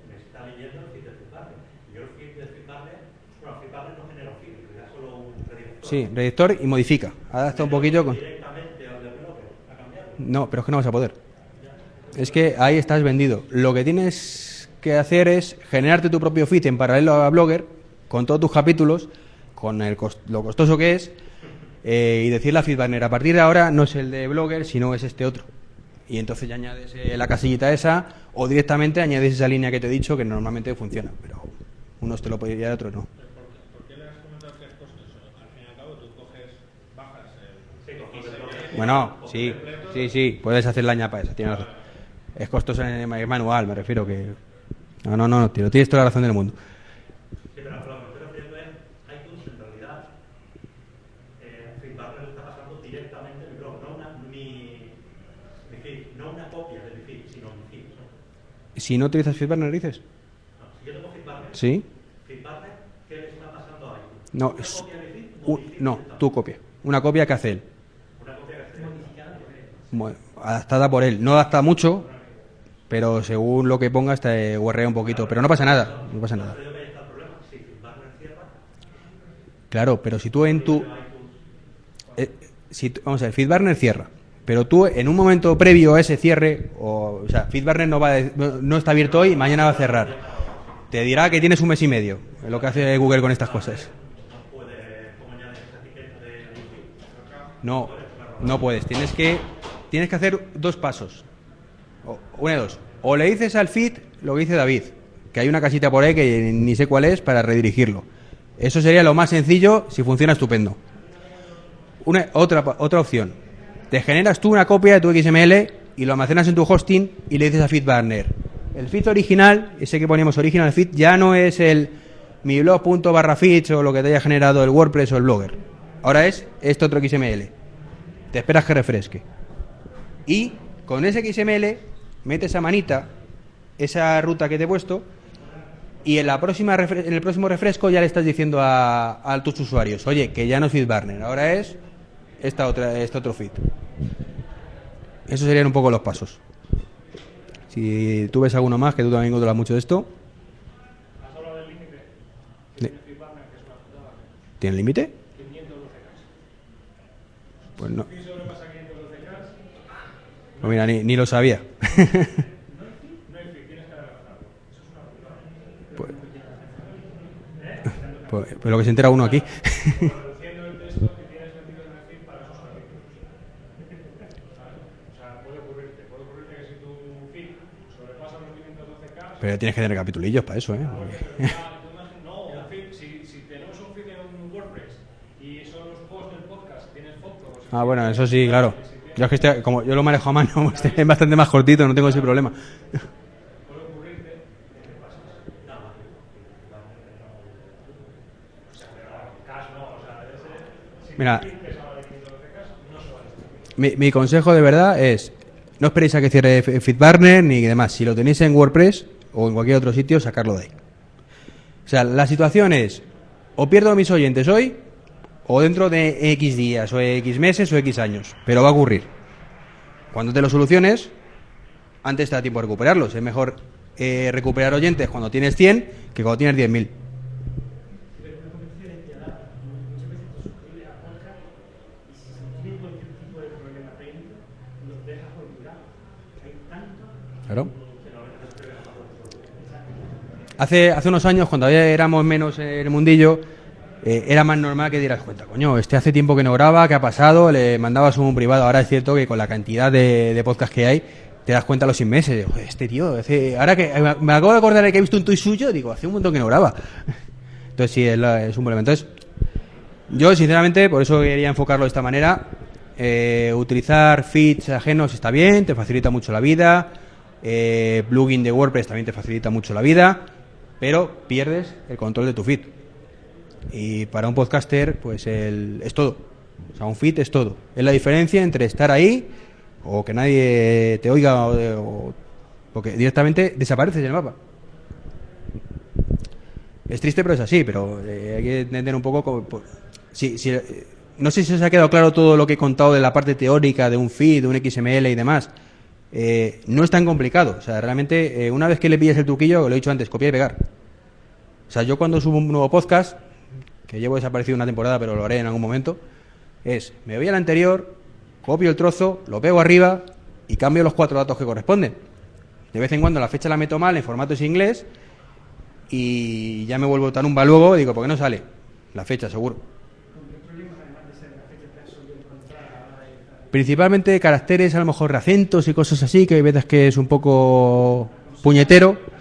me está leyendo el feed de FeedBurner. Y yo el feed de FeedBurner, bueno, FeedBurner no genera un feed, genera solo un redirector. Sí, redirector y modifica. Adapta un poquillo con... Directamente al del blogger, a cambiarlo. No, pero es que no vas a poder. Es que ahí estás vendido. Lo que tienes que hacer es generarte tu propio feed en paralelo a Blogger, con todos tus capítulos, con lo costoso que es, y decirle a FeedBurner, a partir de ahora no es el de Blogger, sino es este otro. Y entonces ya añades la casillita esa, o directamente añades esa línea que te he dicho, que normalmente funciona, pero unos te lo pueden ir y otros no. ¿Por qué le has comentado que es costoso? Al fin y al cabo, tú bajas el... Bueno, sí, puedes hacer la ñapa esa, tienes razón. Es costoso en el manual, me refiero que... No, tío, tienes toda la razón del mundo. Sí, pero lo que me estoy refiriendo es iTunes, en realidad, FeedBurner está pasando directamente mi blog, no mi feed, no una copia de mi feed, sino mi feed. Si no utilizas FeedBurner, dices... No, si yo tengo FeedBurner, Sí. FeedBurner, ¿qué le está pasando a iTunes? No, ¿Una es copia de mi feed? No, mi feed no, está. tu copia. Una copia que hace él. Una copia que esté modificada por él. Bueno, adaptada por él. No adapta mucho, pero según lo que pongas te guarrea un poquito. Pero no pasa nada, no pasa nada. Yo creo que ahí está el problema. Si FeedBurner cierra, Claro, pero si tú en tu... vamos a ver, FeedBurner cierra. Pero tú en un momento previo a ese cierre, o sea, FeedBurner no está abierto hoy y mañana va a cerrar. Te dirá que tienes un mes y medio. Es lo que hace Google con estas cosas. no puede, como añades esa etiqueta de mi feed. No puedes. Tienes que hacer dos pasos. Una de dos. O le dices al feed lo que dice David, que hay una casita por ahí que ni sé cuál es para redirigirlo. Eso sería lo más sencillo si funciona estupendo. Otra opción. Te generas tú una copia de tu XML y lo almacenas en tu hosting y le dices a FeedBurner. El feed original, ese que poníamos original feed, ya no es el mi blog.barra-feeds o lo que te haya generado el WordPress o el Blogger. Ahora es este otro XML. Te esperas que refresque. Y con ese XML metes a manita esa ruta que te he puesto y en el próximo refresco ya le estás diciendo a tus usuarios, oye, que ya no es FeedBurner, ahora es este otro feed. Esos serían un poco los pasos. Si tú ves alguno más, que tú también controlas mucho de esto. ¿Has hablado del límite? FeedBurner, que es una putada. ¿Tiene límite? 512K. Pues no. Si sobrepasa 512K, Pues mira, ni lo sabía. no hay feed, tienes que adelantarlo. Eso es una putada. Pues lo que se entera uno aquí. Reduciendo el texto que tienes metido en el feed para esos capítulos. O sea, puede ocurrirte que si tu feed sobrepasa los 512K... Pero tienes que tener capitulillos para eso, ¿eh? No, un feed, si tenemos un feed en un Ah, bueno, eso sí, claro. Yo es que como yo lo manejo a mano, es bastante más cortito, no tengo ese problema. Mira, mi consejo de verdad es, no esperéis a que cierre FeedBurner ni demás. Si lo tenéis en WordPress o en cualquier otro sitio, sacarlo de ahí. O sea, la situación es, o pierdo a mis oyentes hoy, o dentro de X días, o X meses, o X años. Pero va a ocurrir. Cuando te lo soluciones, antes te da tiempo de recuperarlos. Es mejor recuperar oyentes cuando tienes 100 que cuando tienes 10.000. Claro. Hace unos años, cuando éramos menos en el mundillo, era más normal que dieras cuenta, coño, hace tiempo que no graba, ¿qué ha pasado? Le mandabas un privado. Ahora es cierto que con la cantidad de podcast que hay, te das cuenta a los 6 meses. Joder, este tío, ahora que me acabo de acordar de que he visto un tuit suyo, digo, hace un montón que no graba. Entonces sí, es un problema. Entonces, yo sinceramente, por eso quería enfocarlo de esta manera. Utilizar feeds ajenos está bien, te facilita mucho la vida. Plugin de WordPress también te facilita mucho la vida, pero pierdes el control de tu feed. Y para un podcaster, pues es todo. O sea, un feed es todo. Es la diferencia entre estar ahí o que nadie te oiga porque directamente desapareces del mapa. Es triste, pero es así. Pero hay que entender un poco no sé si os ha quedado claro todo lo que he contado de la parte teórica de un feed, de un XML y demás. No es tan complicado. O sea, realmente, una vez que le pilles el truquillo, lo he dicho antes, copiar y pegar. O sea, yo cuando subo un nuevo podcast, que llevo desaparecido una temporada, pero lo haré en algún momento, me voy al anterior, copio el trozo, lo pego arriba y cambio los 4 datos que corresponden. De vez en cuando la fecha la meto mal, en formato es inglés, y ya me vuelvo tan umba luego, digo, ¿por qué no sale? La fecha, seguro. Principalmente caracteres, a lo mejor acentos y cosas así, que hay veces que es un poco puñetero.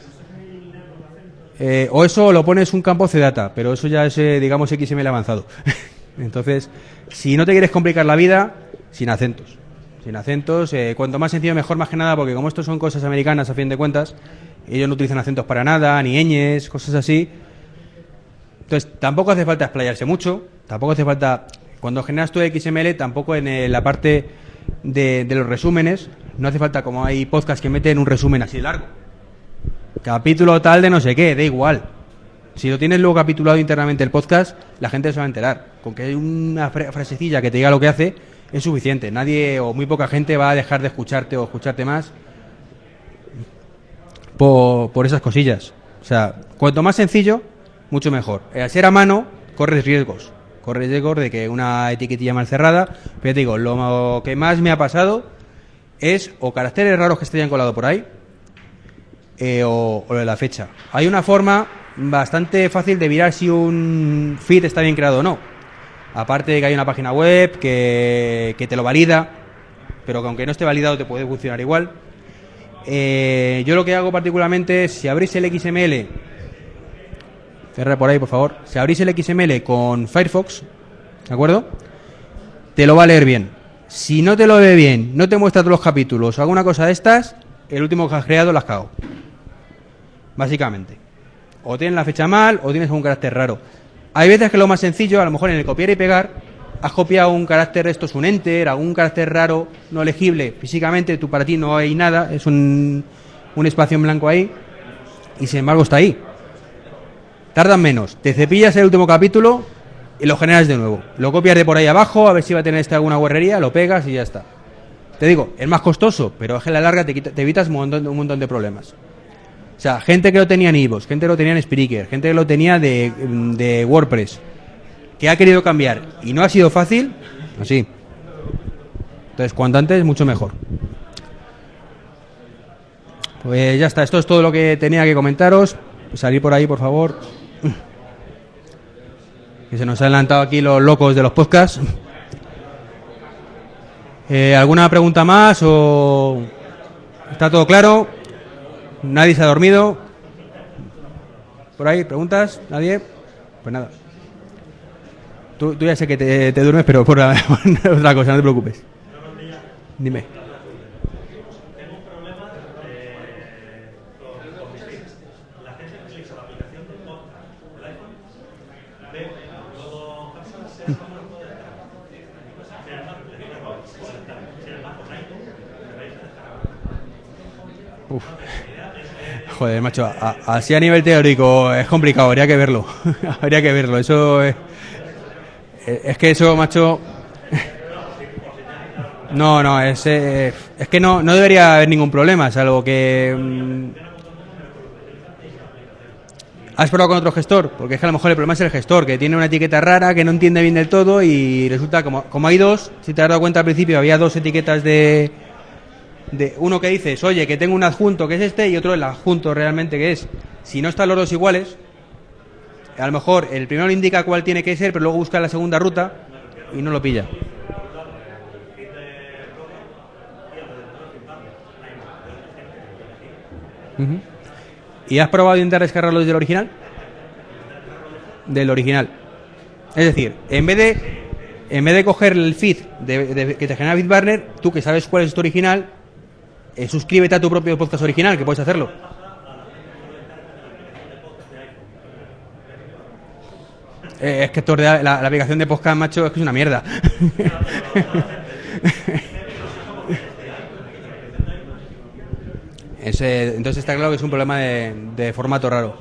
O eso lo pones un campo CData, pero eso ya es, digamos, XML avanzado. Entonces, si no te quieres complicar la vida, sin acentos. Sin acentos, cuanto más sencillo mejor, más que nada, porque como estos son cosas americanas a fin de cuentas, ellos no utilizan acentos para nada, ni ñes, cosas así. Entonces, tampoco hace falta explayarse mucho, tampoco hace falta... Cuando generas tu XML, tampoco en la parte de los resúmenes, no hace falta, como hay podcasts que meten un resumen así de largo. Capítulo tal de no sé qué, da igual. Si lo tienes luego capitulado internamente el podcast, la gente se va a enterar. Con que hay una frasecilla que te diga lo que hace, es suficiente. Nadie o muy poca gente va a dejar de escucharte o escucharte más por esas cosillas. O sea, cuanto más sencillo, mucho mejor. Al ser a mano, corres riesgos. Corres riesgos de que una etiquetilla mal cerrada. Pero te digo, lo que más me ha pasado es o caracteres raros que se hayan colado por ahí, o de la fecha. Hay una forma bastante fácil de mirar si un feed está bien creado o no. Aparte de que hay una página web que te lo valida, pero que aunque no esté validado te puede funcionar igual. Yo lo que hago particularmente es, si abrís el XML, cerra por ahí por favor, si abrís el XML con Firefox, ¿de acuerdo? Te lo va a leer bien. Si no te lo ve bien, no te muestra todos los capítulos o alguna cosa de estas, el último que has creado lo has cagado. Básicamente. O tienes la fecha mal o tienes un carácter raro. Hay veces que lo más sencillo, a lo mejor en el copiar y pegar, has copiado un carácter, esto es un enter, algún carácter raro, no legible físicamente, para ti no hay nada, es un espacio en blanco ahí, y sin embargo está ahí. Tardan menos. Te cepillas el último capítulo y lo generas de nuevo. Lo copias de por ahí abajo, a ver si va a tener alguna guarrería, lo pegas y ya está. Te digo, es más costoso, pero es que a la larga te evitas un montón de problemas. O sea, gente que lo tenía en iVoox, gente que lo tenía en Spreaker, gente que lo tenía de WordPress, que ha querido cambiar y no ha sido fácil, así. Entonces, cuanto antes, mucho mejor. Pues ya está, esto es todo lo que tenía que comentaros. Salir por ahí, por favor. Que se nos han adelantado aquí los locos de los podcasts. ¿Alguna pregunta más o está todo claro? ¿Nadie se ha dormido? ¿Por ahí? ¿Preguntas? ¿Nadie? Pues nada. Tú ya sé que te duermes, pero por otra cosa, no te preocupes. Dime. Tengo un problema con mis feeds. La gente utiliza la aplicación del podcast del iPhone, ve, luego pasa, se hace un grupo de descarga. Sin embargo, le digo, no, sin embargo, con iTunes, me vais a descargar. Uf. Joder, macho, así a nivel teórico es complicado, habría que verlo. Habría que verlo, eso es que eso, macho. No, es que no debería haber ningún problema, salvo que ¿has probado con otro gestor? Porque es que a lo mejor el problema es el gestor, que tiene una etiqueta rara, que no entiende bien del todo y resulta como hay dos, si te has dado cuenta al principio había dos etiquetas de uno que dices, oye, que tengo un adjunto que es este y otro el adjunto realmente que es. Si no están los dos iguales, a lo mejor el primero le indica cuál tiene que ser, pero luego busca la segunda ruta y no lo pilla. ¿Y has probado intentar descargarlos del original? Del original. Es decir, en vez de coger el feed que te genera FeedBurner, tú que sabes cuál es tu original, suscríbete a tu propio podcast original, que puedes hacerlo. Es que la aplicación de podcast, macho, es que es una mierda. Entonces está claro que es un problema de formato raro.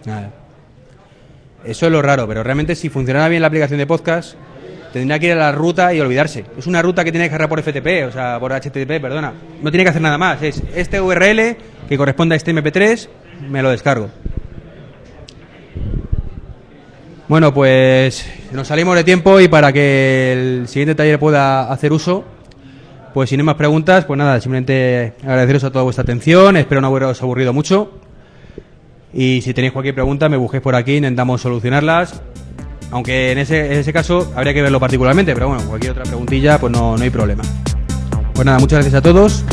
Nada. Eso es lo raro, pero realmente si funcionara bien la aplicación de podcast, tendría que ir a la ruta y olvidarse. Es una ruta que tiene que cargar por FTP, o sea, por HTTP, perdona. No tiene que hacer nada más. Es este URL que corresponde a este MP3, me lo descargo. Bueno, pues nos salimos de tiempo y para que el siguiente taller pueda hacer uso, pues si no hay más preguntas, pues nada, simplemente agradeceros a toda vuestra atención, espero no haberos aburrido mucho y si tenéis cualquier pregunta me busquéis por aquí, intentamos solucionarlas, aunque en ese caso habría que verlo particularmente, pero bueno, cualquier otra preguntilla pues no hay problema. Pues nada, muchas gracias a todos.